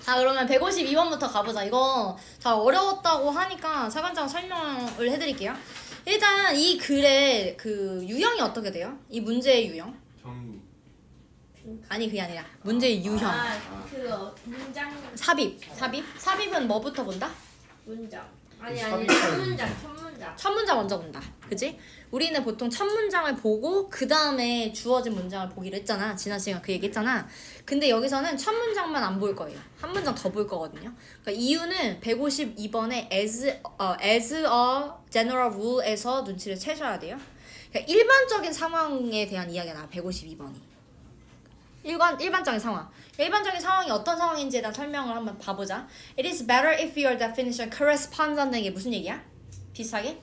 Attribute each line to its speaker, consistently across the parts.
Speaker 1: 자, 그러면 152번부터 가보자. 이거 잘 어려웠다고 하니까 차근차근 설명을 해드릴게요. 일단 이 글의 그 유형이 어떻게 돼요? 이 문제의 유형?
Speaker 2: 정리.
Speaker 1: 아니 그게 아니라 문제의 유형.
Speaker 3: 그 문장
Speaker 1: 삽입은 뭐부터 본다?
Speaker 3: 문장. 아니 첫 문장.
Speaker 1: 첫 문장 먼저 본다. 그지? 우리는 보통 첫 문장을 보고 그 다음에 주어진 문장을 보기로 했잖아. 지난 시간 그 얘기 했잖아. 근데 여기서는 첫 문장만 안 볼 거예요. 한 문장 더 볼 거거든요. 그러니까 이유는 152번에 as a general rule에서 눈치를 채셔야 돼요. 그러니까 일반적인 상황에 대한 이야기가 나와. 152번이. 일반적인 상황. 일반적인 상황이 어떤 상황인지에 대한 설명을 한번 봐보자. It is better if your definition corresponds 하는 게 무슨 얘기야? 비슷하게?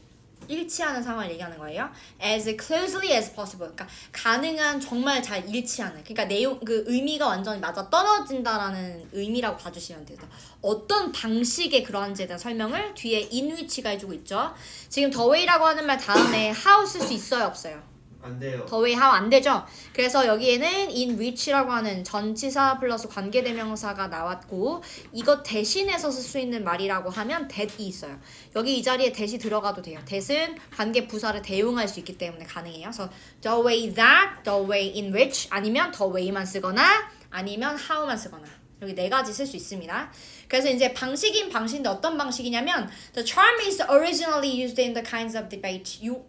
Speaker 1: 일치하는 상황을 얘기하는 거예요. As closely as possible. 그러니까 가능한 정말 잘 일치하는. 그러니까 내용 그 의미가 완전히 맞아 떨어진다라는 의미라고 봐주시면 돼요. 어떤 방식의 그러한지에 대한 설명을 뒤에 in which가 해주고 있죠. 지금 the way라고 하는 말 다음에 how 쓸 수 있어요, 없어요?
Speaker 2: 안 돼요.
Speaker 1: the way how 안 되죠. 그래서 여기에는 in which라고 하는 전치사 플러스 관계대명사가 나왔고 이것 대신해서 쓸 수 있는 말이라고 하면 that이 있어요. 여기 이 자리에 that이 들어가도 돼요. that은 관계 부사를 대용할 수 있기 때문에 가능해요. 그래서 the way that, the way in which 아니면 the way만 쓰거나 아니면 how만 쓰거나 여기 네 가지 쓸 수 있습니다. 그래서 이제 방식인 방식인데 어떤 방식이냐면 The term is originally used in the kinds of debate to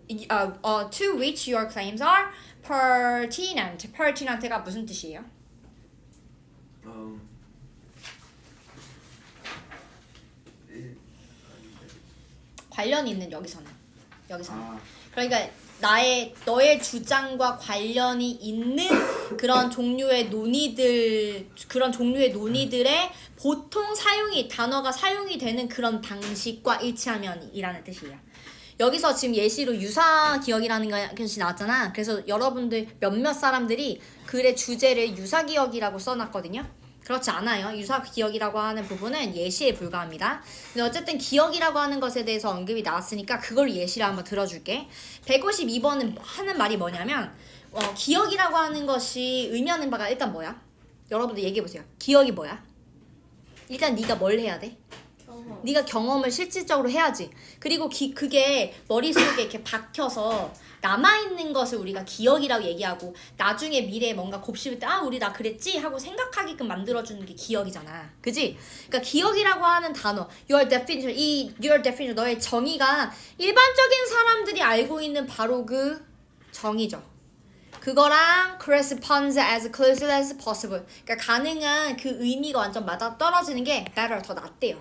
Speaker 1: which your claims are pertinent. pertinent가 무슨 뜻이에요? 관련이 있는 여기서는. 그러니까 너의 주장과 관련이 있는 그런 종류의 논의들의 보통 단어가 사용이 되는 그런 방식과 일치하면이라는 뜻이에요. 여기서 지금 예시로 유사기억이라는 것이 나왔잖아. 그래서 여러분들 몇몇 사람들이 글의 주제를 유사기억이라고 써놨거든요. 그렇지 않아요. 유사기억이라고 하는 부분은 예시에 불과합니다. 근데 어쨌든 기억이라고 하는 것에 대해서 언급이 나왔으니까 그걸 예시를 한번 들어줄게. 152번은 하는 말이 뭐냐면 기억이라고 하는 것이 의미하는 바가 일단 뭐야? 여러분들 얘기해보세요. 기억이 뭐야? 일단 네가 뭘 해야 돼? 네가 경험을 실질적으로 해야지. 그리고 그게 머릿속에 이렇게 박혀서 남아있는 것을 우리가 기억이라고 얘기하고 나중에 미래에 뭔가 곱씹을 때 우리 나 그랬지? 하고 생각하게끔 만들어주는 게 기억이잖아. 그지? 그러니까 기억이라고 하는 단어 your definition 너의 정의가 일반적인 사람들이 알고 있는 바로 그 정의죠. 그거랑 corresponds as closely as possible 그러니까 가능한 그 의미가 완전 맞아떨어지는 게 better 더 낫대요.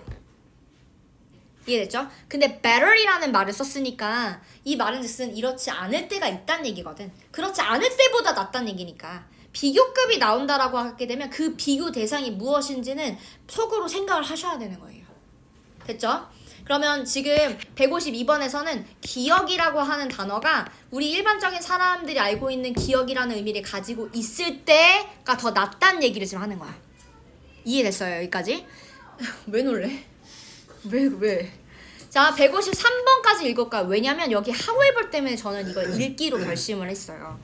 Speaker 1: 이해됐죠? 근데 better이라는 말을 썼으니까 이 말은 즉슨 이렇지 않을 때가 있다는 얘기거든. 그렇지 않을 때보다 낫다는 얘기니까 비교급이 나온다라고 하게 되면 그 비교 대상이 무엇인지는 속으로 생각을 하셔야 되는 거예요. 됐죠? 그러면 지금 152번에서는 기억이라고 하는 단어가 우리 일반적인 사람들이 알고 있는 기억이라는 의미를 가지고 있을 때가 더 낫다는 얘기를 지금 하는 거야. 이해됐어요? 여기까지? 왜 놀래? 왜? 자, 153번까지 읽을까요? 왜냐면 여기 however 때문에 저는 이걸 읽기로 결심을 했어요.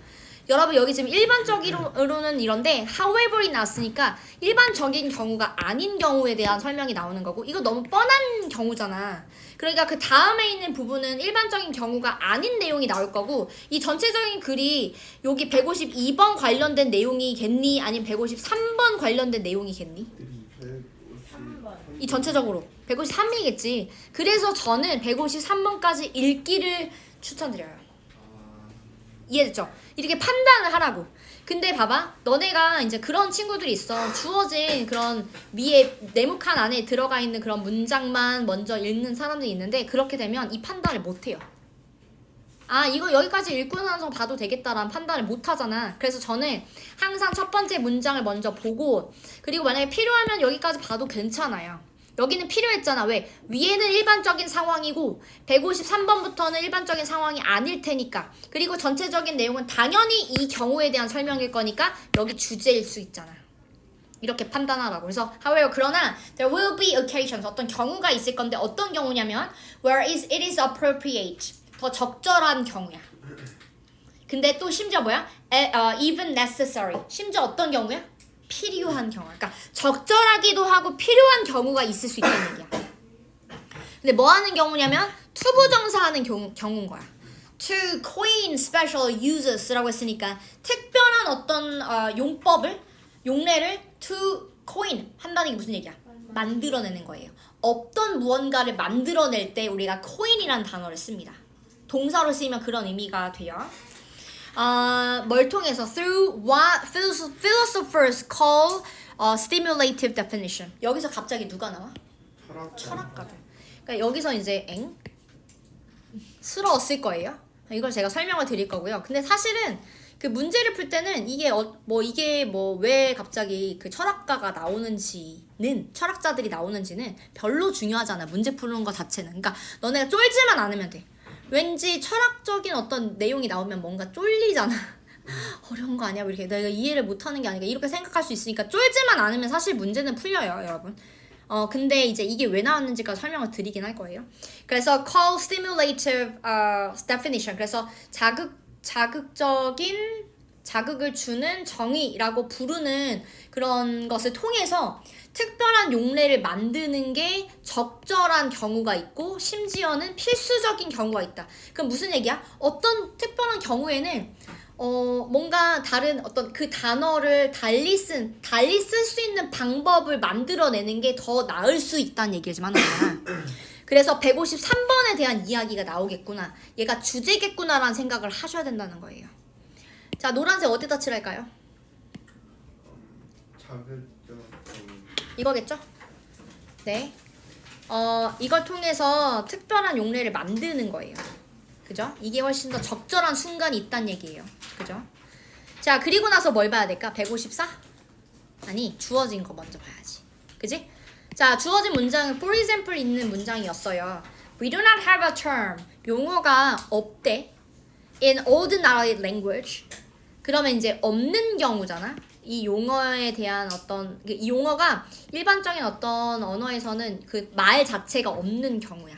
Speaker 1: 여러분 여기 지금 일반적으로는 이런데 however이 나왔으니까 일반적인 경우가 아닌 경우에 대한 설명이 나오는 거고 이거 너무 뻔한 경우잖아. 그러니까 그 다음에 있는 부분은 일반적인 경우가 아닌 내용이 나올 거고 이 전체적인 글이 여기 152번 관련된 내용이겠니? 아니면 153번 관련된 내용이겠니? 이 전체적으로 153이겠지. 그래서 저는 153번까지 읽기를 추천드려요. 이해됐죠? 이렇게 판단을 하라고. 근데 봐봐. 너네가 이제 그런 친구들이 있어. 주어진 그런 위에 네모칸 안에 들어가 있는 그런 문장만 먼저 읽는 사람들이 있는데 그렇게 되면 이 판단을 못해요. 이거 여기까지 읽고 나서 봐도 되겠다라는 판단을 못 하잖아. 그래서 저는 항상 첫 번째 문장을 먼저 보고 그리고 만약에 필요하면 여기까지 봐도 괜찮아요. 여기는 필요했잖아. 왜? 위에는 일반적인 상황이고 153번부터는 일반적인 상황이 아닐 테니까. 그리고 전체적인 내용은 당연히 이 경우에 대한 설명일 거니까 여기 주제일 수 있잖아. 이렇게 판단하라고. 그래서 however 그러나 there will be occasions 어떤 경우가 있을 건데 어떤 경우냐면 where it is appropriate 더 적절한 경우야. 근데 또 심지어 뭐야? even necessary 심지어 어떤 경우야? 필요한 경우. 그러니까 적절하기도 하고 필요한 경우가 있을 수 있다는 얘기야. 근데 뭐 하는 경우냐면 투부정사하는 경우인 거야. To coin special uses라고 했으니까 특별한 어떤 용례를 to coin 한다는 게 무슨 얘기야? 만들어내는 거예요. 없던 무언가를 만들어낼 때 우리가 coin이라는 단어를 씁니다. 동사로 쓰이면 그런 의미가 돼요. 뭘 통해서 through what philosophers call stimulative definition. 여기서 갑자기 누가 나와? 철학가들. 그러니까 여기서 이제 스러웠을 거예요. 이걸 제가 설명을 드릴 거고요. 근데 사실은 그 문제를 풀 때는 이게 왜 갑자기 그 철학자들이 나오는지는 별로 중요하잖아. 문제 푸는 거 자체는. 그러니까 너네가 쫄지만 않으면 돼. 왠지 철학적인 어떤 내용이 나오면 뭔가 쫄리잖아. 어려운 거 아니야? 이렇게 내가 이해를 못하는 게 아니라 이렇게 생각할 수 있으니까 쫄지만 않으면 사실 문제는 풀려요, 여러분. 근데 이제 이게 왜 나왔는지까지 설명을 드리긴 할 거예요. 그래서 call stimulative definition. 그래서 자극을 주는 정의라고 부르는 그런 것을 통해서 특별한 용례를 만드는 게 적절한 경우가 있고 심지어는 필수적인 경우가 있다. 그럼 무슨 얘기야? 어떤 특별한 경우에는 뭔가 다른 어떤 그 단어를 달리 쓸 수 있는 방법을 만들어내는 게 더 나을 수 있다는 얘기를 좀 하는 거야. 그래서 153번에 대한 이야기가 나오겠구나. 얘가 주제겠구나라는 생각을 하셔야 된다는 거예요. 자, 노란색 어디다 칠할까요? 이거겠죠? 네. 이걸 통해서 특별한 용례를 만드는 거예요. 그죠? 이게 훨씬 더 적절한 순간이 있다는 얘기예요. 그죠? 자, 그리고 나서 뭘 봐야 될까? 154? 아니, 주어진 거 먼저 봐야지. 그지? 자, 주어진 문장은 for example 있는 문장이었어요. We do not have a term. 용어가 없대. In ordinary language. 그러면 이제 없는 경우잖아. 이 용어에 대한 이 용어가 일반적인 어떤 언어에서는 그 말 자체가 없는 경우야.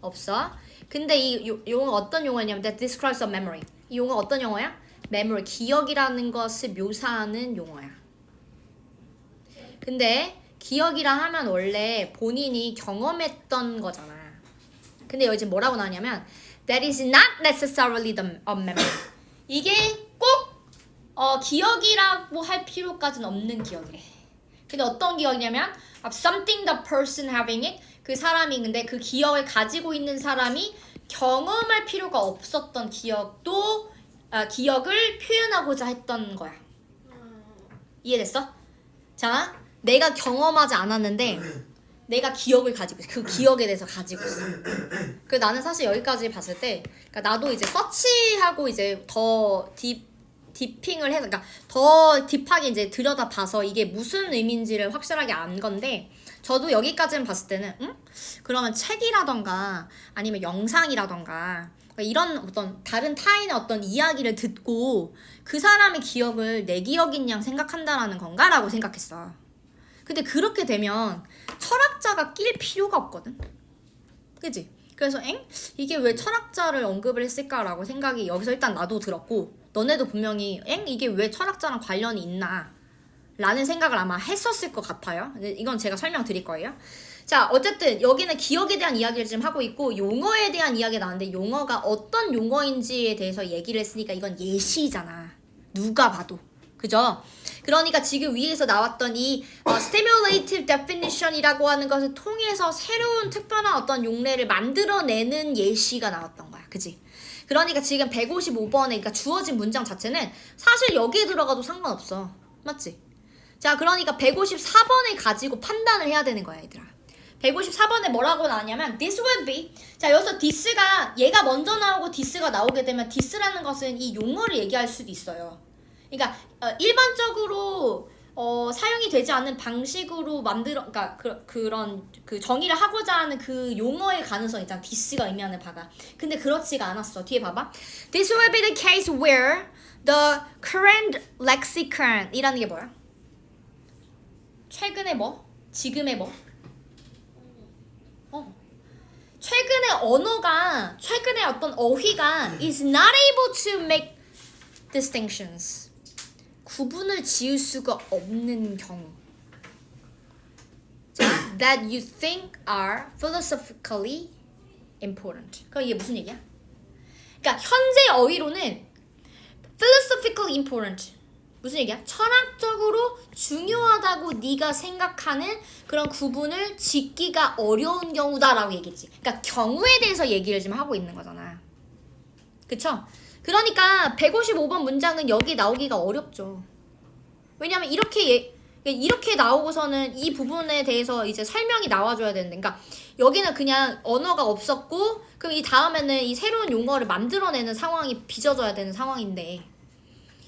Speaker 1: 없어. 근데 이 용어가 어떤 용어냐면 that describes a memory. 이 용어가 어떤 용어야? memory, 기억이라는 것을 묘사하는 용어야. 근데 기억이라 하면 원래 본인이 경험했던 거잖아. 근데 여기 지금 뭐라고 나오냐면 that is not necessarily a memory. 이게 꼭 기억이라고 할 필요까지는 없는 기억이래. 근데 어떤 기억이냐면 of something the person having it. 그 사람이 근데 그 기억을 가지고 있는 사람이 경험할 필요가 없었던 기억도 기억을 표현하고자 했던 거야. 이해됐어? 자, 내가 경험하지 않았는데 내가 기억을 가지고 있어. 그 기억에 대해서 가지고 있어. 그 나는 사실 여기까지 봤을 때 그러니까 나도 이제 서치하고 이제 더 디핑을 해서 그러니까 더 딥하게 이제 들여다봐서 이게 무슨 의미인지를 확실하게 안 건데 저도 여기까지는 봤을 때는 그러면 책이라던가 아니면 영상이라던가 이런 어떤 다른 타인의 어떤 이야기를 듣고 그 사람의 기억을 내 기억인 양 생각한다라는 건가라고 생각했어. 근데 그렇게 되면 철학자가 낄 필요가 없거든. 그치? 그래서 이게 왜 철학자를 언급을 했을까라고 생각이 여기서 일단 나도 들었고 너네도 분명히 이게 왜 철학자랑 관련이 있나 라는 생각을 아마 했었을 것 같아요. 이건 제가 설명드릴 거예요. 자, 어쨌든 여기는 기억에 대한 이야기를 지금 하고 있고 용어에 대한 이야기가 나왔는데 용어가 어떤 용어인지에 대해서 얘기를 했으니까 이건 예시잖아. 누가 봐도. 그죠? 그러니까 지금 위에서 나왔던 이 stimulative definition이라고 하는 것을 통해서 새로운 특별한 어떤 용례를 만들어내는 예시가 나왔던 거야. 그치? 그러니까 지금 155번에 그러니까 주어진 문장 자체는 사실 여기에 들어가도 상관없어. 맞지? 자, 그러니까 154번을 가지고 판단을 해야 되는 거야, 얘들아. 154번에 뭐라고 나왔냐면 this would be. 자, 여기서 this가 얘가 먼저 나오고 this가 나오게 되면 this라는 것은 이 용어를 얘기할 수도 있어요. 그러니까 일반적으로 사용이 되지 않는 방식으로 그러니까 그런 정의를 하고자 하는 그 용어의 가능성이 있잖아. this가 의미하는 바가. 근데 그렇지가 않았어. 뒤에 봐봐. This will be the case where the current lexicon 이라는 게 뭐야? 최근의 뭐? 지금의 뭐? 최근의 어떤 어휘가 is not able to make distinctions. 구분을 지을 수가 없는 경우. 자, that you think are philosophically important. 그럼 이게 무슨 얘기야? 그러니까 현재 어휘로는 philosophically important. 무슨 얘기야? 철학적으로 중요하다고 네가 생각하는 그런 구분을 짓기가 어려운 경우다라고 얘기했지. 그러니까 경우에 대해서 얘기를 지금 하고 있는 거잖아. 그쵸? 그러니까 155번 문장은 여기 나오기가 어렵죠. 왜냐면 이렇게 나오고서는 이 부분에 대해서 이제 설명이 나와줘야 되는데, 그러니까 여기는 그냥 언어가 없었고, 그럼 이 다음에는 이 새로운 용어를 만들어내는 상황이 빚어져야 되는 상황인데,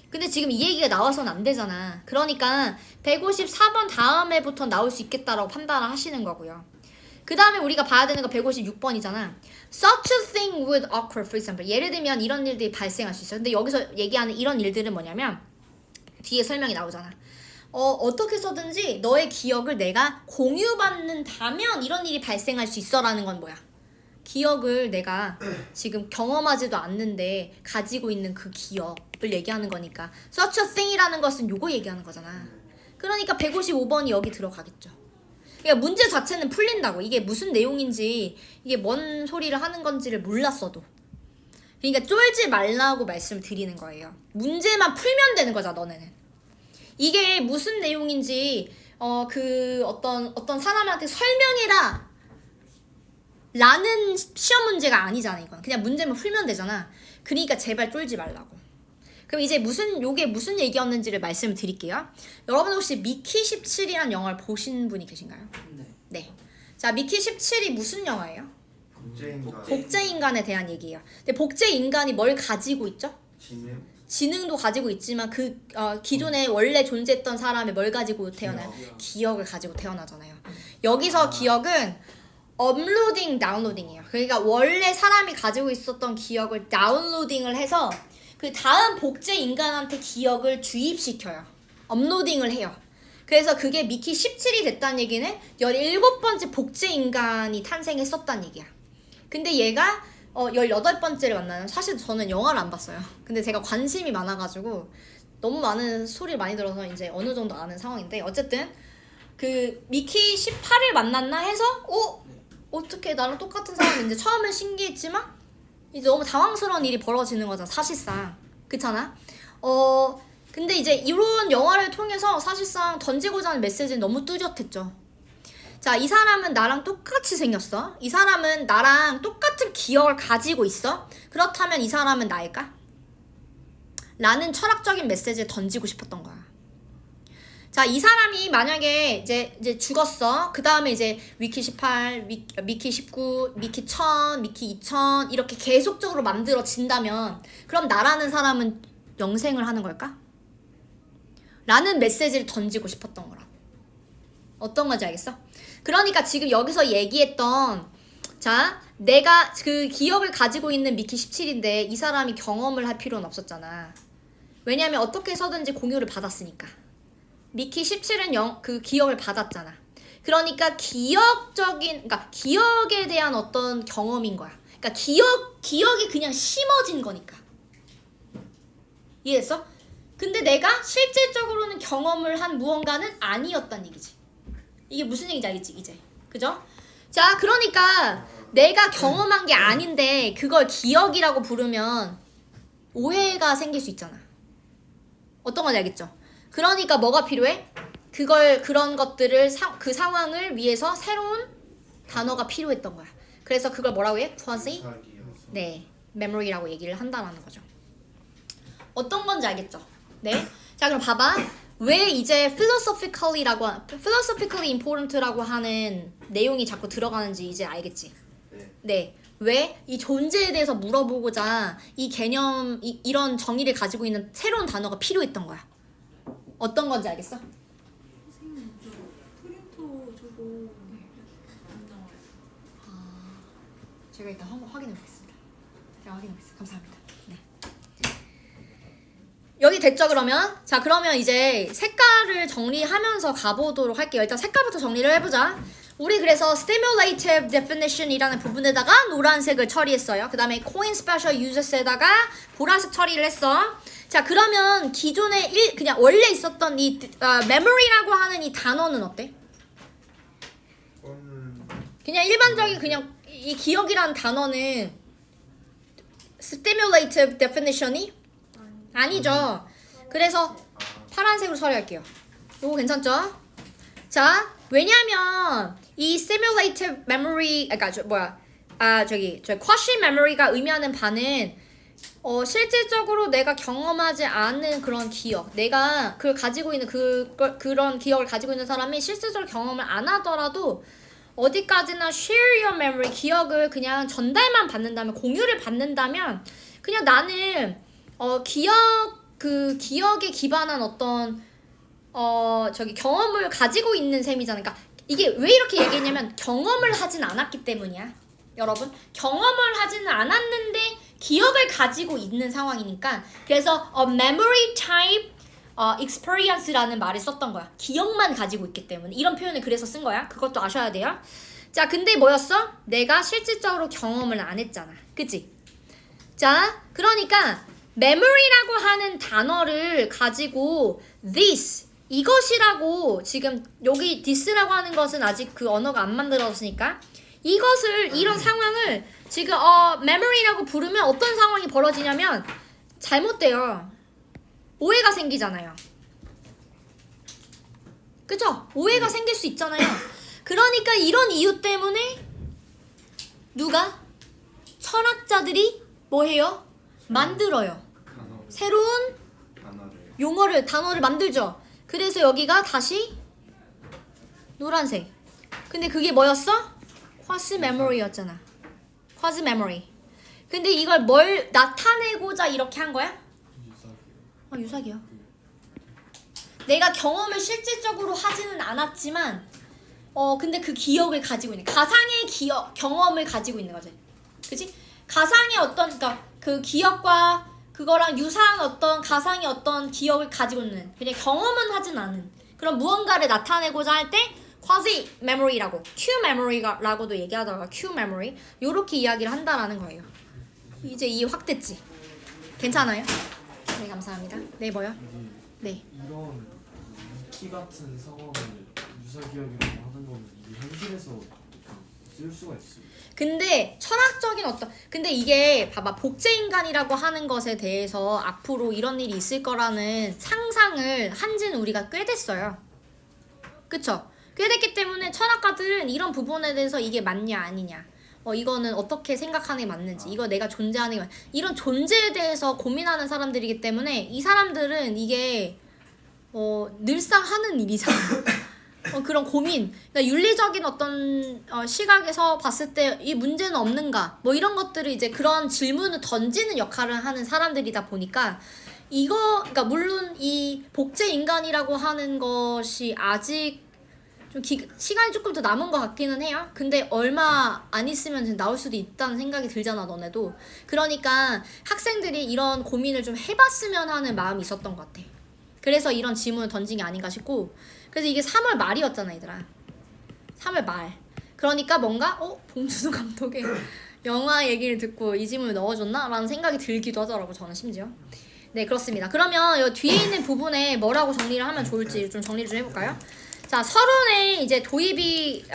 Speaker 1: 근데 지금 이 얘기가 나와서는 안 되잖아. 그러니까 154번 다음에부터 나올 수 있겠다라고 판단을 하시는 거고요. 그 다음에 우리가 봐야 되는 거 156번이잖아. Such a thing would occur, for example. 예를 들면 이런 일들이 발생할 수 있어. 근데 여기서 얘기하는 이런 일들은 뭐냐면 뒤에 설명이 나오잖아. 어떻게 해서든지 너의 기억을 내가 공유받는다면 이런 일이 발생할 수 있어라는 건 뭐야? 기억을 내가 지금 경험하지도 않는데 가지고 있는 그 기억을 얘기하는 거니까 such a thing이라는 것은 요거 얘기하는 거잖아. 그러니까 155번이 여기 들어가겠죠. 그러니까 문제 자체는 풀린다고. 이게 무슨 내용인지, 이게 뭔 소리를 하는 건지를 몰랐어도. 그러니까 쫄지 말라고 말씀을 드리는 거예요. 문제만 풀면 되는 거잖아, 너네는. 이게 무슨 내용인지 어떤 사람한테 설명해라 라는 시험 문제가 아니잖아. 이건 그냥 문제만 풀면 되잖아. 그러니까 제발 쫄지 말라고. 그럼 이제 요게 무슨 얘기였는지를 말씀을 드릴게요. 여러분 혹시 미키 17이라는 영화를 보신 분이 계신가요? 네. 자, 미키 17이 무슨 영화예요? 복제인간에 대한 얘기예요. 근데 복제인간이 뭘 가지고 있죠? 지능도 가지고 있지만 기존에 원래 존재했던 사람이 뭘 가지고 태어나요? 기억을 가지고 태어나잖아요. 여기서 기억은 업로딩, 다운로딩이에요. 그러니까 원래 사람이 가지고 있었던 기억을 다운로딩을 해서 그 다음 복제 인간한테 기억을 주입시켜요. 업로딩을 해요. 그래서 그게 미키 17이 됐다는 얘기는 17번째 복제 인간이 탄생했었다는 얘기야. 근데 얘가 18번째를 만나는, 사실 저는 영화를 안 봤어요. 근데 제가 관심이 많아가지고 너무 많은 소리를 많이 들어서 이제 어느 정도 아는 상황인데, 어쨌든 그 미키 18을 만났나 해서 어떻게 나랑 똑같은 사람이 이제 처음엔 신기했지만 이제 너무 당황스러운 일이 벌어지는 거잖아, 사실상. 그렇잖아? 근데 이제 이런 영화를 통해서 사실상 던지고자 하는 메시지는 너무 뚜렷했죠. 자, 이 사람은 나랑 똑같이 생겼어. 이 사람은 나랑 똑같은 기억을 가지고 있어. 그렇다면 이 사람은 나일까? 라는 철학적인 메시지를 던지고 싶었던 거야. 자, 이 사람이 만약에 이제 죽었어. 그 다음에 이제 미키 18, 미키 19, 미키 1000, 미키 2000 이렇게 계속적으로 만들어진다면 그럼 나라는 사람은 영생을 하는 걸까? 라는 메시지를 던지고 싶었던 거라. 어떤 건지 알겠어? 그러니까 지금 여기서 얘기했던, 자, 내가 그 기억을 가지고 있는 미키 17인데 이 사람이 경험을 할 필요는 없었잖아. 왜냐면 어떻게 해서든지 공유를 받았으니까. 미키 17은 그 기억을 받았잖아. 그러니까 그러니까 기억에 대한 어떤 경험인 거야. 그러니까 기억이 그냥 심어진 거니까. 이해했어? 근데 내가 실질적으로는 경험을 한 무언가는 아니었단 얘기지. 이게 무슨 얘기인지 알겠지, 이제. 그죠? 자, 그러니까 내가 경험한 게 아닌데 그걸 기억이라고 부르면 오해가 생길 수 있잖아. 어떤 건지 알겠죠? 그러니까 뭐가 필요해? 그런 것들을 그 상황을 위해서 새로운 단어가 필요했던 거야. 그래서 그걸 뭐라고 해? quasi? 네, memory라고 얘기를 한다는 거죠. 어떤 건지 알겠죠? 네. 자, 그럼 봐봐. 왜 이제 philosophically important라고 하는 내용이 자꾸 들어가는지 이제 알겠지? 네. 왜? 이 존재에 대해서 물어보고자 이 개념, 이런 정의를 가지고 있는 새로운 단어가 필요했던 거야. 어떤 건지 알겠어?
Speaker 2: 선생님, 저 프린터 저거 안 나와요.
Speaker 1: 제가 일단 한번 확인해 보겠습니다. 감사합니다. 네. 여기 됐죠, 그러면? 자, 그러면 이제 색깔을 정리하면서 가보도록 할게요. 일단 색깔부터 정리를 해보자. 우리 그래서 stimulative definition이라는 부분에다가 노란색을 처리했어요. 그 다음에 coin special users에다가 보라색 처리를 했어. 자, 그러면 기존에 그냥 원래 있었던 이 memory라고 하는 이 단어는 어때? 그냥 일반적인 그냥 이 기억이라는 단어는 stimulative definition이 아니죠. 그래서 파란색으로 처리할게요. 요거 괜찮죠? 자, 왜냐면 이 stimulative memory, 저기 quotient memory가 의미하는 바는 실질적으로 내가 경험하지 않은 그런 기억, 내가 그걸 가지고 있는 그런 기억을 가지고 있는 사람이 실질적으로 경험을 안 하더라도 어디까지나 share your memory, 기억을 그냥 전달만 받는다면, 공유를 받는다면 그냥 나는 기억에 기반한 어떤 저기 경험을 가지고 있는 셈이잖아. 그러니까 이게 왜 이렇게 얘기했냐면 경험을 하진 않았기 때문이야. 여러분, 경험을 하지는 않았는데 기억을 가지고 있는 상황이니까, 그래서 memory type experience라는 말을 썼던 거야. 기억만 가지고 있기 때문에 이런 표현을 그래서 쓴 거야. 그것도 아셔야 돼요. 자, 근데 뭐였어? 내가 실질적으로 경험을 안 했잖아. 그치? 자, 그러니까 memory라고 하는 단어를 가지고 this, 이것이라고, 지금 여기 this라고 하는 것은 아직 그 언어가 안 만들어졌으니까 이것을, 이런 상황을 지금 memory라고 부르면 어떤 상황이 벌어지냐면 잘못돼요. 오해가 생기잖아요. 그죠? 오해가 생길 수 있잖아요. 그러니까 이런 이유 때문에 누가? 철학자들이 뭐 해요? 만들어요. 새로운 단어를 만들죠. 그래서 여기가 다시 노란색. 근데 그게 뭐였어? quasi memory였잖아. quasi memory. 근데 이걸 뭘 나타내고자 이렇게 한 거야? 유사기요. 내가 경험을 실질적으로 하지는 않았지만 근데 그 기억을 가지고 있는, 가상의 경험을 가지고 있는 거지. 그치? 가상의 어떤, 그러니까 그 기억과 그거랑 유사한 어떤 가상의 어떤 기억을 가지고 있는, 그냥 경험은 하진 않은 그런 무언가를 나타내고자 할 때 quasi memory라고, Q memory라고도 얘기하다가 Q memory, 요렇게 이야기를 한다라는 거예요. 이제 이해 확 됐지? 괜찮아요? 네, 감사합니다. 네, 뭐요? 네.
Speaker 4: 이런 키 같은 상황을 유사기억이라고 하는 거는 이게 현실에서 쓸 수가 있어요.
Speaker 1: 근데 철학적인 근데 이게 봐봐, 복제인간이라고 하는 것에 대해서 앞으로 이런 일이 있을 거라는 상상을 한지는 우리가 꽤 됐어요. 그쵸? 꽤 됐기 때문에 철학가들은 이런 부분에 대해서 이게 맞냐 아니냐, 이거는 어떻게 생각하는 게 맞는지, 이거 내가 존재하는 게 이런 존재에 대해서 고민하는 사람들이기 때문에 이 사람들은 이게 늘상 하는 일이잖아. 그런 고민, 그러니까 윤리적인 어떤 시각에서 봤을 때 이 문제는 없는가, 뭐 이런 것들을 이제 그런 질문을 던지는 역할을 하는 사람들이다 보니까 그러니까 물론 이 복제 인간이라고 하는 것이 아직 좀 시간이 조금 더 남은 것 같기는 해요. 근데 얼마 안 있으면 나올 수도 있다는 생각이 들잖아, 너네도. 그러니까 학생들이 이런 고민을 좀 해봤으면 하는 마음이 있었던 것 같아. 그래서 이런 질문을 던진 게 아닌가 싶고, 그래서 이게 3월 말이었잖아, 얘들아. 3월 말. 그러니까 뭔가 봉준호 감독의 영화 얘기를 듣고 이 질문을 넣어줬나? 라는 생각이 들기도 하더라고, 저는 심지어. 네, 그렇습니다. 그러면 이 뒤에 있는 부분에 뭐라고 정리를 하면 좋을지 좀 정리를 좀 해볼까요? 자, 서론에 이제 도입이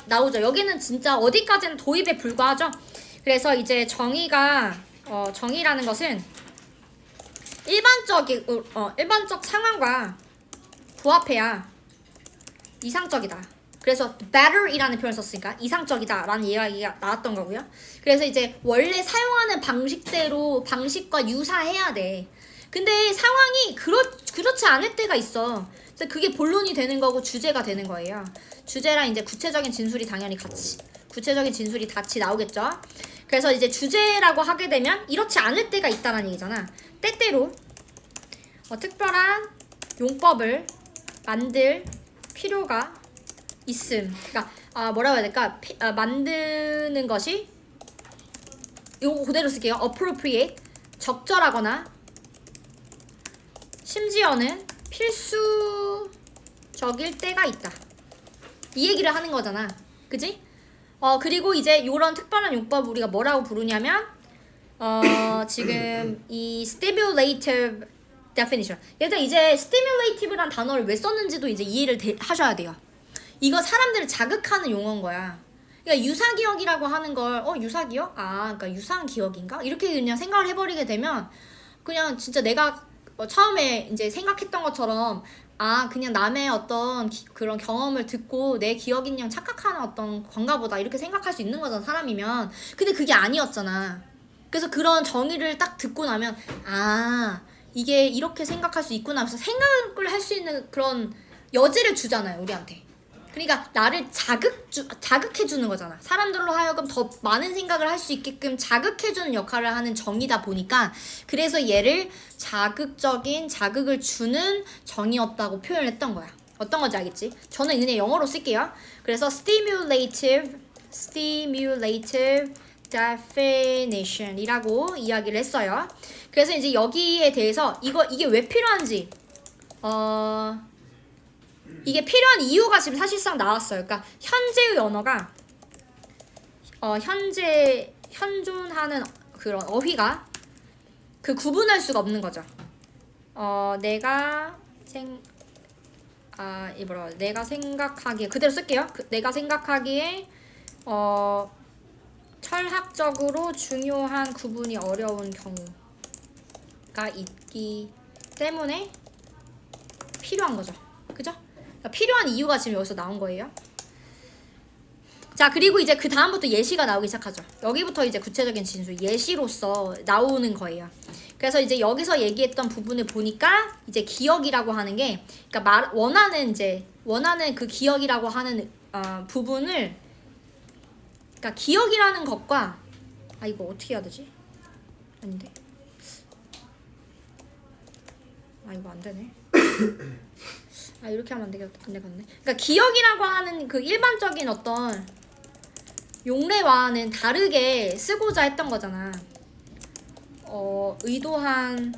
Speaker 1: 나오죠. 여기는 진짜 어디까지는 도입에 불과하죠. 그래서 이제 정의라는 것은 일반적 상황과 부합해야 이상적이다. 그래서 better이라는 표현을 썼으니까 이상적이다 라는 이야기가 나왔던 거고요. 그래서 이제 원래 사용하는 방식과 유사해야 돼. 근데 상황이 그렇지 않을 때가 있어. 그래서 그게 본론이 되는 거고 주제가 되는 거예요. 주제랑 이제 구체적인 진술이 당연히 같이 나오겠죠. 그래서 이제 주제라고 하게 되면 이렇지 않을 때가 있다는 얘기잖아. 때때로 특별한 용법을 만들 필요가 있음. 그러니까 뭐라고 해야 될까? 만드는 것이, 요거 그대로 쓸게요. appropriate, 적절하거나 심지어는 필수적일 때가 있다. 이 얘기를 하는 거잖아. 그지? 그리고 이제 요런 특별한 용법 우리가 뭐라고 부르냐면 지금 이 stimulative definition. 얘들 이제 stimulative란 단어를 왜 썼는지도 이제 이해를 하셔야 돼요. 이거 사람들을 자극하는 용어인 거야. 그러니까 유사기억이라고 하는 걸 유사기억? 그러니까 유상기억인가? 이렇게 그냥 생각을 해버리게 되면 그냥 진짜 내가 처음에 이제 생각했던 것처럼 그냥 남의 어떤 그런 경험을 듣고 내 기억인 양 착각하는 어떤 건가 보다 이렇게 생각할 수 있는 거잖아, 사람이면. 근데 그게 아니었잖아. 그래서 그런 정의를 딱 듣고 나면 이게 이렇게 생각할 수 있구나. 그래서 생각을 할 수 있는 그런 여지를 주잖아요, 우리한테. 그러니까 나를 자극해주는 거잖아. 사람들로 하여금 더 많은 생각을 할 수 있게끔 자극해주는 역할을 하는 정의다 보니까 그래서 얘를 자극을 주는 정의였다고 표현을 했던 거야. 어떤 건지 알겠지? 저는 그냥 영어로 쓸게요. 그래서 stimulative definition 이라고 이야기를 했어요. 그래서 이제 여기에 대해서 이게 왜 필요한지 이게 필요한 이유가 지금 사실상 나왔어요. 그러니까 현재의 언어가 현존하는 그런 어휘가 구분할 수가 없는 거죠. 내가 생각하기에 그대로 쓸게요. 내가 생각하기에 철학적으로 중요한 구분이 어려운 경우가 있기 때문에 필요한 거죠. 그죠? 그러니까 필요한 이유가 지금 여기서 나온 거예요. 자, 그리고 이제 그 다음부터 예시가 나오기 시작하죠. 여기부터 이제 구체적인 진술, 예시로서 나오는 거예요. 그래서 이제 여기서 얘기했던 부분을 보니까 이제 기억이라고 하는 게, 그러니까 원하는 그 기억이라고 하는 부분을, 그러니까 기억이라는 것과 이거 어떻게 해야 되지? 아닌데. 이거 안 되네. 이렇게 하면 안 되겠네. 그러니까 기억이라고 하는 그 일반적인 어떤 용례와는 다르게 쓰고자 했던 거잖아. 의도한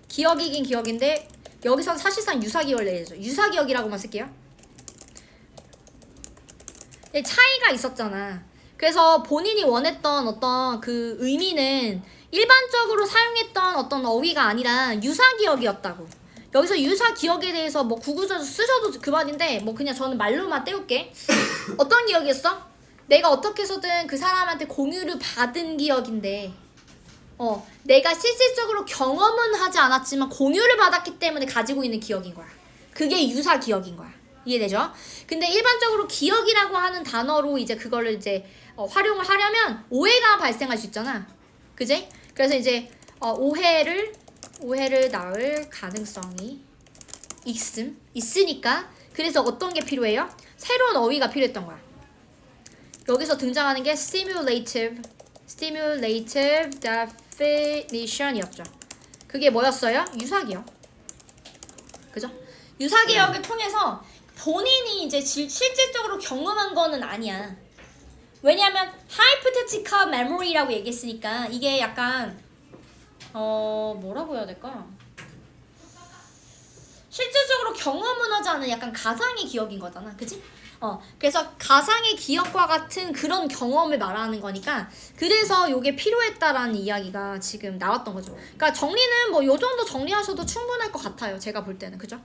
Speaker 1: 기억이긴 기억인데 여기서 사실상 유사기억을 내야죠. 유사기억이라고만 쓸게요. 차이가 있었잖아. 그래서 본인이 원했던 어떤 그 의미는 일반적으로 사용했던 어떤 어휘가 아니라 유사기억이었다고. 여기서 유사기억에 대해서 뭐 구구절 쓰셔도 그만인데 그냥 저는 말로만 때울게. 어떤 기억이었어? 내가 어떻게 해서든 그 사람한테 공유를 받은 기억인데 내가 실질적으로 경험은 하지 않았지만 공유를 받았기 때문에 가지고 있는 기억인 거야. 그게 유사기억인 거야. 이해되죠? 근데 일반적으로 기억이라고 하는 단어로 이제 그거를 이제 활용을 하려면 오해가 발생할 수 있잖아. 그지? 그래서 이제 오해를 낳을 가능성이 있으니까 그래서 어떤 게 필요해요? 새로운 어휘가 필요했던 거야. 여기서 등장하는 게 stimulative definition이었죠. 그게 뭐였어요? 유사기억. 그죠? 유사기억을 통해서 본인이 이제 실질적으로 경험한 거는 아니야. 왜냐하면 hypothetical memory라고 얘기했으니까 이게 약간 뭐라고 해야 될까? 실질적으로 경험은 하지 않은 약간 가상의 기억인 거잖아. 그치? 그래서 가상의 기억과 같은 그런 경험을 말하는 거니까 그래서 요게 필요했다라는 이야기가 지금 나왔던 거죠. 그러니까 정리는 요 정도 정리하셔도 충분할 것 같아요. 제가 볼 때는. 그죠?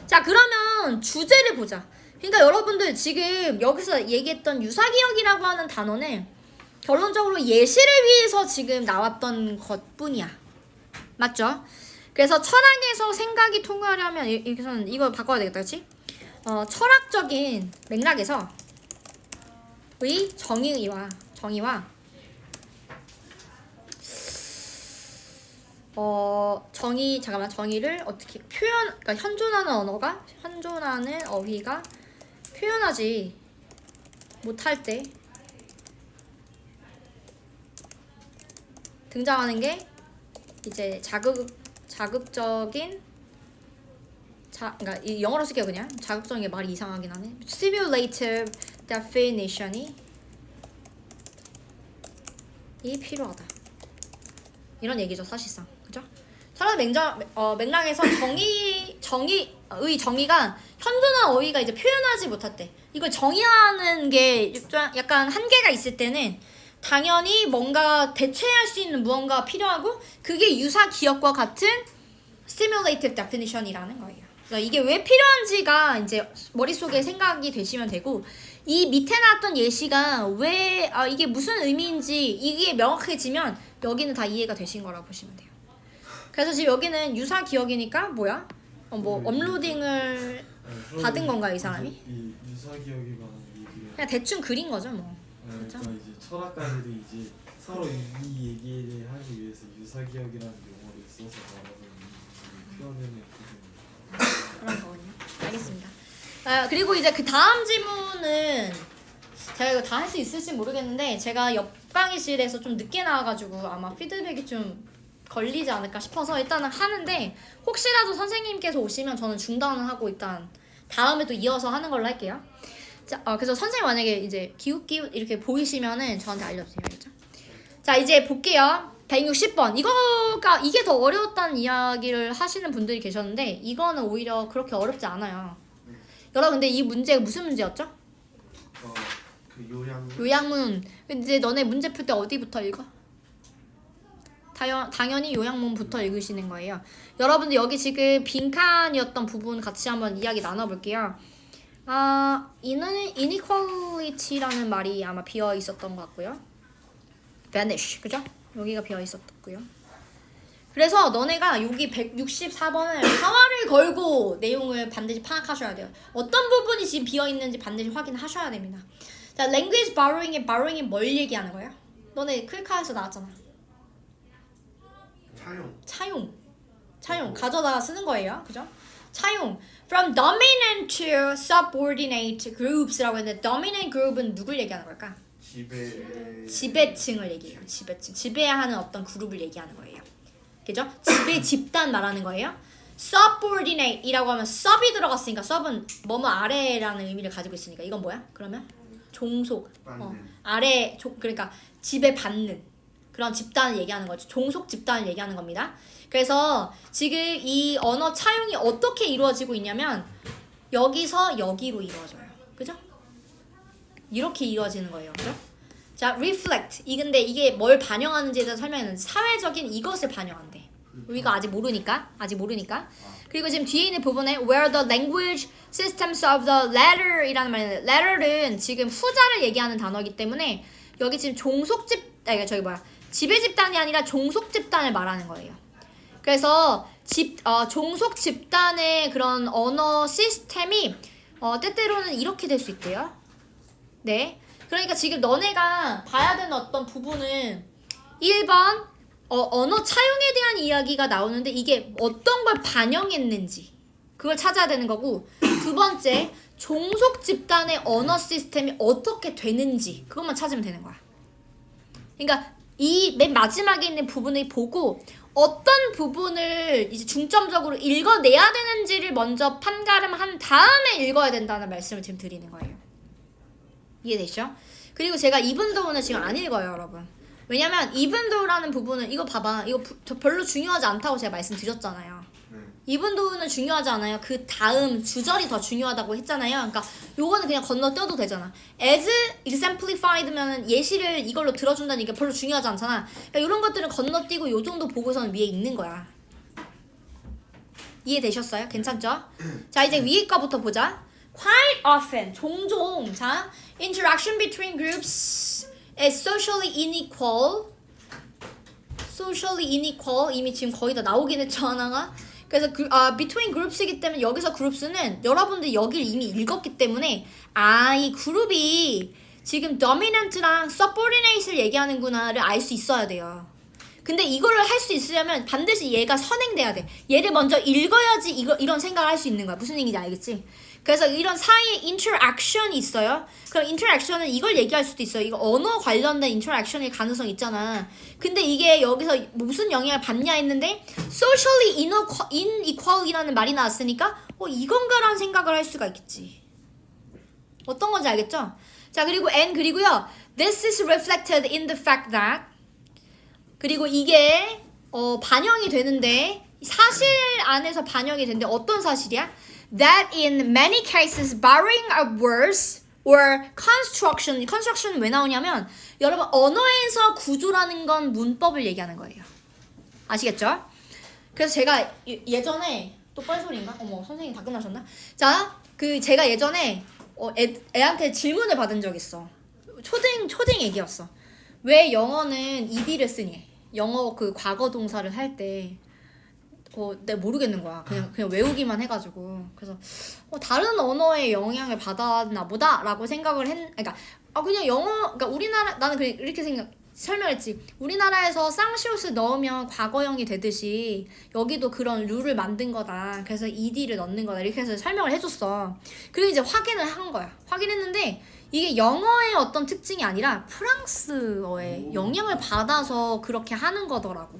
Speaker 1: 자, 그러면 주제를 보자. 그러니까 여러분들 지금 여기서 얘기했던 유사기억이라고 하는 단어는 결론적으로 예시를 위해서 지금 나왔던 것뿐이야. 맞죠? 그래서 철학에서 생각이 통하려면 여기서는 이거 바꿔야 되겠다. 그치? 철학적인 맥락에서 정의와 정의를 어떻게 그러니까 현존하는 어휘가 표현하지 못할 때 등장하는 게 이제 자극적인 그러니까 이 영어로 쓸게요. 그냥 자극적인 게 말이 이상하긴 하네. stimulative definition이 필요하다. 이런 얘기죠, 사실상. 그죠? 철학 맥락에서 정의가 현존한 어휘가 이제 표현하지 못할 때, 이걸 정의하는 게 약간 한계가 있을 때는 당연히 뭔가 대체할 수 있는 무언가가 필요하고 그게 유사 기억과 같은 stimulative definition이라는 거예요. 그래서 이게 왜 필요한지가 이제 머릿속에 생각이 되시면 되고 이 밑에 나왔던 예시가 왜 이게 무슨 의미인지 이게 명확해지면 여기는 다 이해가 되신 거라고 보시면 돼요. 그래서 지금 여기는 유사 기억이니까 뭐야? 뭐 업로딩을 받은 건가요, 이 사람이?
Speaker 4: 이 유사 기억에 관한 얘기를.
Speaker 1: 그냥 대충 그린 거죠, 뭐.
Speaker 4: 그러니까 이제 철학가들이 이제 서로 이 얘기를 하기 위해서 유사 기억이라는 용어를 써서 말하는 표현을
Speaker 1: 그런 거군요. 알겠습니다. 그리고 이제 그 다음 질문은 제가 이거 다 할 수 있을지 모르겠는데 제가 옆 강의실에서 좀 늦게 나와가지고 아마 피드백이 좀 걸리지 않을까 싶어서 일단은 하는데 혹시라도 선생님께서 오시면 저는 중단을 하고 일단 다음에 또 이어서 하는 걸로 할게요. 자, 그래서 선생님 만약에 이제 기웃기웃 이렇게 보이시면은 저한테 알려주세요. 알겠죠? 자, 이제 볼게요. 160번. 이게 더 어려웠다는 이야기를 하시는 분들이 계셨는데 이거는 오히려 그렇게 어렵지 않아요. 여러분 근데 이 문제가 무슨 문제였죠?
Speaker 5: 그
Speaker 1: 요양문. 이제 너네 문제 풀 때 어디부터 읽어? 당연히 요양문부터 읽으시는 거예요. 여러분들 여기 지금 빈칸이었던 부분 같이 한번 이야기 나눠볼게요. inequality라는 말이 아마 비어 있었던 것 같고요. vanish, 그죠? 여기가 비어 있었고요. 그래서 너네가 여기 164번을 사활을 걸고 내용을 반드시 파악하셔야 돼요. 어떤 부분이 지금 비어 있는지 반드시 확인하셔야 됩니다. 자, language borrowing이 뭘 얘기하는 거야? 너네 클카에서 나왔잖아. 차용 가져다 쓰는 거예요, 그죠? 차용 from dominant to subordinate groups라고 했는데 dominant group은 누굴 얘기하는 걸까? 지배층을 얘기해요. 지배하는 어떤 그룹을 얘기하는 거예요. 그죠? 지배 집단 말하는 거예요. subordinate이라고 하면 sub이 들어갔으니까 sub은 뭐뭐 아래라는 의미를 가지고 있으니까 이건 뭐야? 그러면 종속. 아래 그러니까 지배받는 그런 집단을 얘기하는 거죠. 종속 집단을 얘기하는 겁니다. 그래서 지금 이 언어 차용이 어떻게 이루어지고 있냐면 여기서 여기로 이루어져요. 그죠? 이렇게 이루어지는 거예요. 그죠? 자, reflect. 근데 이게 뭘 반영하는지에 대해서 설명했는데 사회적인 이것을 반영한대. 우리가 아직 모르니까. 그리고 지금 뒤에 있는 부분에 where the language systems of the latter이라는 말인데 latter은 지금 후자를 얘기하는 단어이기 때문에 여기 지금 지배 집단이 아니라 종속 집단을 말하는 거예요. 그래서 종속 집단의 그런 언어 시스템이 때때로는 이렇게 될 수 있대요. 네. 그러니까 지금 너네가 봐야 되는 어떤 부분은 1번 언어 차용에 대한 이야기가 나오는데 이게 어떤 걸 반영했는지 그걸 찾아야 되는 거고 두 번째 종속 집단의 언어 시스템이 어떻게 되는지 그것만 찾으면 되는 거야. 그러니까 이 맨 마지막에 있는 부분을 보고 어떤 부분을 이제 중점적으로 읽어내야 되는지를 먼저 판가름한 다음에 읽어야 된다는 말씀을 지금 드리는 거예요. 이해되시죠? 그리고 제가 이분도는 지금 안 읽어요, 여러분. 왜냐면 이분도라는 부분은 이거 봐봐. 이거 별로 중요하지 않다고 제가 말씀드렸잖아요. 이분도는 중요하지 않아요. 그 다음 주절이 더 중요하다고 했잖아요. 그러니까 요거는 그냥 건너뛰어도 되잖아. as exemplified면은 예시를 이걸로 들어준다는 게 별로 중요하지 않잖아. 그러니까 이런 것들은 건너뛰고 요 정도 보고서는 위에 있는 거야. 이해되셨어요? 괜찮죠? 자, 이제 위에 거부터 보자. Quite often, 종종, 자, interaction between groups is socially unequal. 이미 지금 거의 다 나오긴 했죠, 하나가. 그래서 between groups이기 때문에 여기서 groups는 여러분들이 여기를 이미 읽었기 때문에 이 그룹이 지금 dominant랑 subordinate를 얘기하는구나를 알 수 있어야 돼요. 근데 이거를 할 수 있으려면 반드시 얘가 선행돼야 돼. 얘를 먼저 읽어야지 이런 생각을 할 수 있는 거야. 무슨 얘기인지 알겠지? 그래서 이런 사이에 interaction이 있어요. 그럼 interaction은 이걸 얘기할 수도 있어요. 이거 언어 관련된 interaction일 가능성 있잖아. 근데 이게 여기서 무슨 영향을 받냐 했는데 socially unequal이라는 말이 나왔으니까 이건가라는 생각을 할 수가 있겠지. 어떤 건지 알겠죠? 자, 그리고 그리고요. This is reflected in the fact that 그리고 이게 반영이 되는데 사실 안에서 반영이 되는데 어떤 사실이야? That in many cases borrowing of words or construction. construction은 왜 나오냐면 여러분 언어에서 구조라는 건 문법을 얘기하는 거예요. 아시겠죠? 그래서 제가 예전에 또 뻘소리인가? 어머 선생님 다 끝나셨나? 자, 그 제가 예전에 애한테 질문을 받은 적 있어. 초딩 얘기였어. 왜 영어는 ed를 쓰니? 영어 그 과거 동사를 할 때 내가 모르겠는 거야. 그냥 외우기만 해가지고. 그래서 다른 언어의 영향을 받았나 보다라고 생각을 그러니까 그냥 그러니까 우리나라 나는 이렇게 설명했지. 우리나라에서 쌍시옷을 넣으면 과거형이 되듯이 여기도 그런 룰을 만든 거다. 그래서 ed를 넣는 거다. 이렇게 해서 설명을 해줬어. 그리고 이제 확인을 한 거야. 확인했는데 이게 영어의 어떤 특징이 아니라 프랑스어의 영향을 받아서 그렇게 하는 거더라고.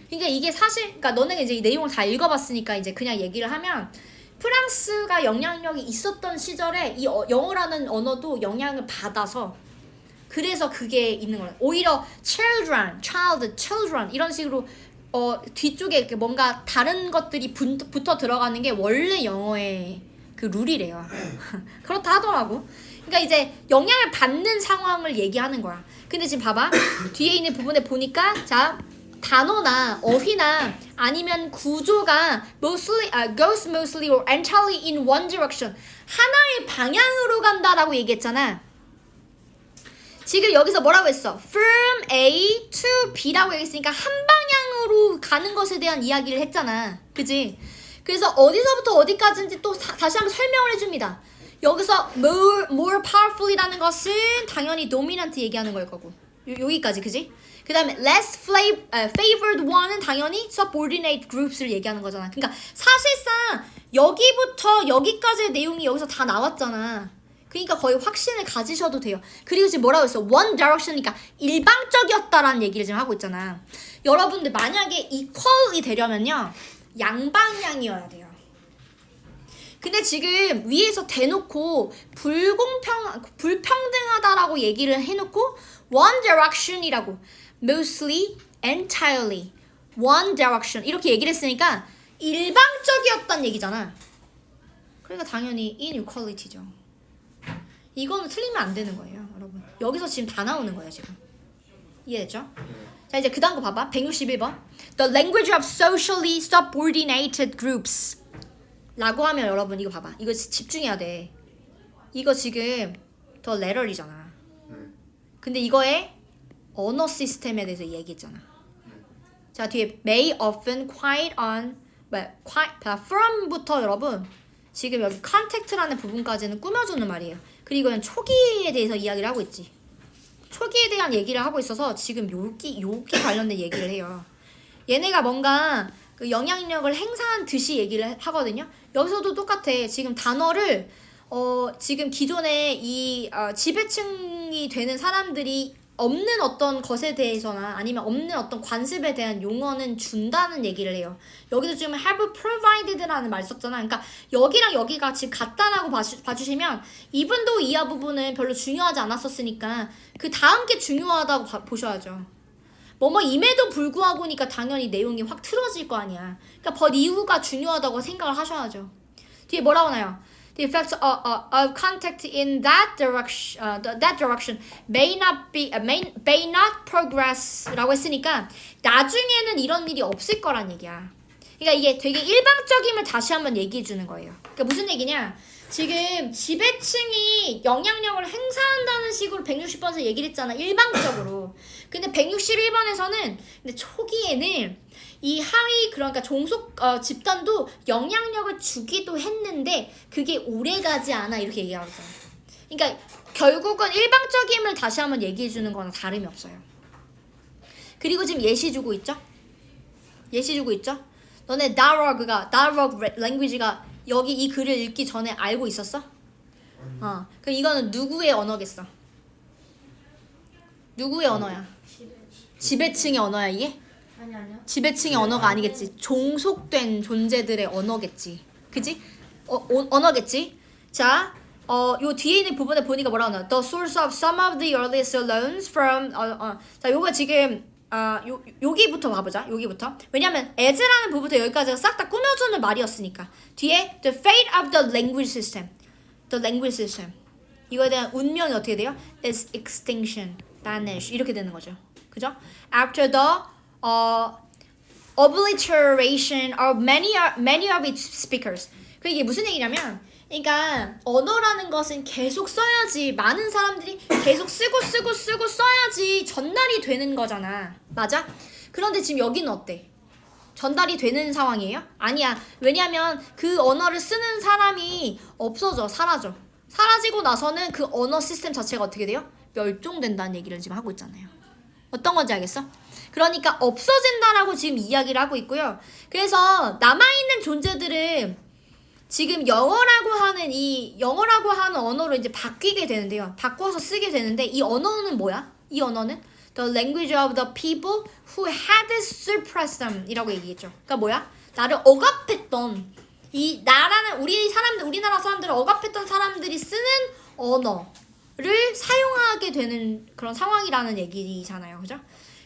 Speaker 1: 그러니까 이게 사실, 그러니까 너네가 이제 이 내용을 다 읽어봤으니까 이제 그냥 얘기를 하면 프랑스가 영향력이 있었던 시절에 이 영어라는 언어도 영향을 받아서 그래서 그게 있는 거야. 오히려 children 이런 식으로 뒤쪽에 이렇게 뭔가 다른 것들이 붙어 들어가는 게 원래 영어의 그 룰이래요. 그렇다 하더라고. 그러니까 이제 영향을 받는 상황을 얘기하는 거야. 근데 지금 봐봐. 뒤에 있는 부분에 보니까 자 단어나 어휘나 아니면 구조가 goes mostly or entirely in one direction 하나의 방향으로 간다라고 얘기했잖아. 지금 여기서 뭐라고 했어? From A to B라고 얘기했으니까 한 방향으로 가는 것에 대한 이야기를 했잖아. 그지? 그래서 어디서부터 어디까지인지 또 다시 한번 설명을 해줍니다. 여기서 more powerfully라는 것은 당연히 dominant 얘기하는 걸 거고 여기까지 그지? 그 다음에 less favored one은 당연히 subordinate groups를 얘기하는 거잖아. 그러니까 사실상 여기부터 여기까지의 내용이 여기서 다 나왔잖아. 그러니까 거의 확신을 가지셔도 돼요. 그리고 지금 뭐라고 했어? one direction이니까 일방적이었다라는 얘기를 지금 하고 있잖아. 여러분들 만약에 equal이 되려면요 양방향이어야 돼요. 근데 지금 위에서 대놓고 불평등하다라고 얘기를 해놓고 one direction이라고 mostly, entirely, one direction 이렇게 얘기를 했으니까 일방적이었단 얘기잖아. 그러니까 당연히 inequality죠. 이거는 틀리면 안 되는 거예요, 여러분. 여기서 지금 다 나오는 거예요, 지금. 이해됐죠? 자, 이제 그 다음 거 봐봐. 161번. The language of socially subordinated groups. 라고 하면 여러분 이거 봐봐. 이거 집중해야 돼. 이거 지금 the letter이잖아. 근데 이거의 언어 시스템에 대해서 얘기했잖아. 자, 뒤에 may often, quite on, from부터 여러분 지금 여기 contact라는 부분까지는 꾸며주는 말이에요. 그리고 이건 초기에 대해서 이야기를 하고 있지. 초기에 대한 얘기를 하고 있어서 지금 여기 관련된 얘기를 해요. 얘네가 뭔가 그 영향력을 행사한 듯이 얘기를 하거든요. 여기서도 똑같아. 지금 단어를 지금 기존에 이 지배층이 되는 사람들이 없는 어떤 것에 대해서나 아니면 없는 어떤 관습에 대한 용어는 준다는 얘기를 해요. 여기도 지금 have provided라는 말 썼잖아. 그러니까 여기랑 여기가 지금 같다라고 봐주시면 이분도 이하 부분은 별로 중요하지 않았었으니까 그 다음 게 중요하다고 보셔야죠. 임에도 불구하고니까 당연히 내용이 확 틀어질 거 아니야. 그러니까 but 이후가 중요하다고 생각을 하셔야죠. 뒤에 뭐라고 나요? The effects of contact in that direction may not progress라고 했으니까 나중에는 이런 일이 없을 거란 얘기야. 그러니까 이게 되게 일방적임을 다시 한번 얘기해 주는 거예요. 그러니까 무슨 얘기냐? 지금 지배층이 영향력을 행사한다는 식으로 160번에서 얘기를 했잖아. 일방적으로. 근데 161번에서는 근데 초기에는 이 하위 그러니까 종속 집단도 영향력을 주기도 했는데 그게 오래가지 않아 이렇게 얘기하잖아. 그러니까 결국은 일방적임을 다시 한번 얘기해 주는 거랑 다름이 없어요. 그리고 지금 예시 주고 있죠? 예시 주고 있죠? 너네 Darog language가 여기 이 글을 읽기 전에 알고 있었어? 그럼 이거는 누구의 언어겠어? 누구의 언어야? 지배층의 언어야 이게?
Speaker 3: 아니요.
Speaker 1: 지배층의 언어가 아니겠지. 종속된 존재들의 언어겠지. 그치? 언어겠지? 자, 요 뒤에 있는 부분에 보니까 뭐라고 나와? The source of some of the earliest loans from 자, 요거 지금 여기부터 봐보자. 여기부터. 왜냐면 as라는 부분부터 여기까지가 싹 다 꾸며주는 말이었으니까. 뒤에 the fate of the language system. The language system. 이거에 대한 운명이 어떻게 돼요? Is extinction, vanish 이렇게 되는 거죠. 그죠? After the obliteration of many of its speakers. 그 이게 무슨 얘기냐면, 그러니까 언어라는 것은 계속 써야지, 많은 사람들이 계속 쓰고 써야지 전달이 되는 거잖아. 맞아? 그런데 지금 여기는 어때? 전달이 되는 상황이에요? 아니야. 왜냐하면 그 언어를 쓰는 사람이 없어져, 사라져. 사라지고 나서는 그 언어 시스템 자체가 어떻게 돼요? 멸종된다는 얘기를 지금 하고 있잖아요. 어떤 건지 알겠어? 그러니까 없어진다라고 지금 이야기를 하고 있고요. 그래서 남아있는 존재들은 지금 영어라고 하는 언어로 이제 바뀌게 되는데요. 바꿔서 쓰게 되는데, 이 언어는 뭐야? 이 언어는 the language of the people who had suppressed them 이라고 얘기했죠. 그러니까 뭐야? 나를 억압했던, 이 나라는 우리나라 사람들을 억압했던 사람들이 쓰는 언어를 사용하게 되는 그런 상황이라는 얘기잖아요. 그죠?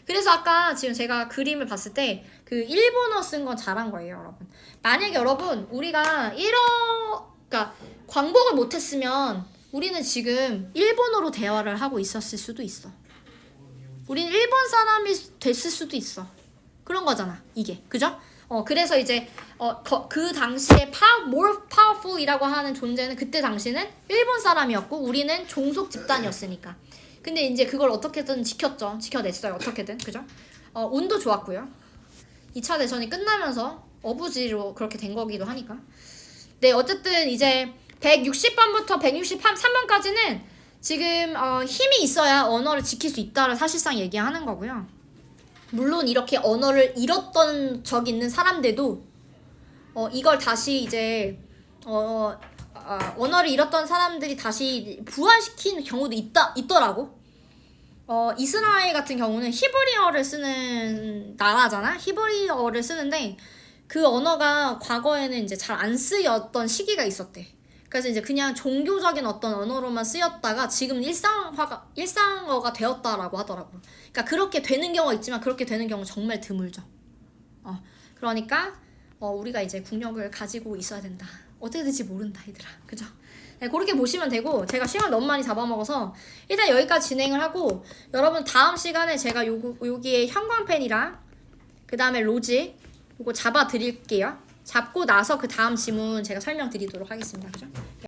Speaker 1: 그래서 아까 지금 제가 그림을 봤을 때 그 일본어 쓴 건 잘한 거예요, 여러분. 만약에 여러분 우리가 그러니까 광복을 못했으면 우리는 지금 일본어로 대화를 하고 있었을 수도 있어. 우리는 일본 사람이 됐을 수도 있어. 그런 거잖아, 이게. 그죠? 그래서 이제 그 당시에 more powerful이라고 하는 존재는 그때 당시는 일본 사람이었고 우리는 종속 집단이었으니까. 근데 이제 그걸 어떻게든 지켰죠. 지켜냈어요. 어떻게든. 그죠? 운도 좋았고요. 2차 대전이 끝나면서 어부지로 그렇게 된 거기도 하니까. 네, 어쨌든 이제 160번부터 163번까지는 지금 힘이 있어야 언어를 지킬 수 있다를 사실상 얘기하는 거고요. 물론 이렇게 언어를 잃었던 적 있는 사람들도 이걸 다시 이제 언어를 잃었던 사람들이 다시 부활시키는 경우도 있더라고. 이스라엘 같은 경우는 히브리어를 쓰는 나라잖아. 히브리어를 쓰는데 그 언어가 과거에는 이제 잘 안 쓰였던 시기가 있었대. 그래서 이제 그냥 종교적인 어떤 언어로만 쓰였다가 지금 일상어가 되었다라고 하더라고. 그러니까 그렇게 되는 경우가 있지만 그렇게 되는 경우 정말 드물죠. 그러니까 우리가 이제 국력을 가지고 있어야 된다. 어떻게 될지 모른다, 얘들아. 그죠? 네, 그렇게 보시면 되고, 제가 시간 너무 많이 잡아먹어서 일단 여기까지 진행을 하고, 여러분 다음 시간에 제가 여기에 형광펜이랑 그 다음에 로직 요거 잡아 드릴게요. 잡고 나서 그 다음 지문 제가 설명드리도록 하겠습니다. 그죠?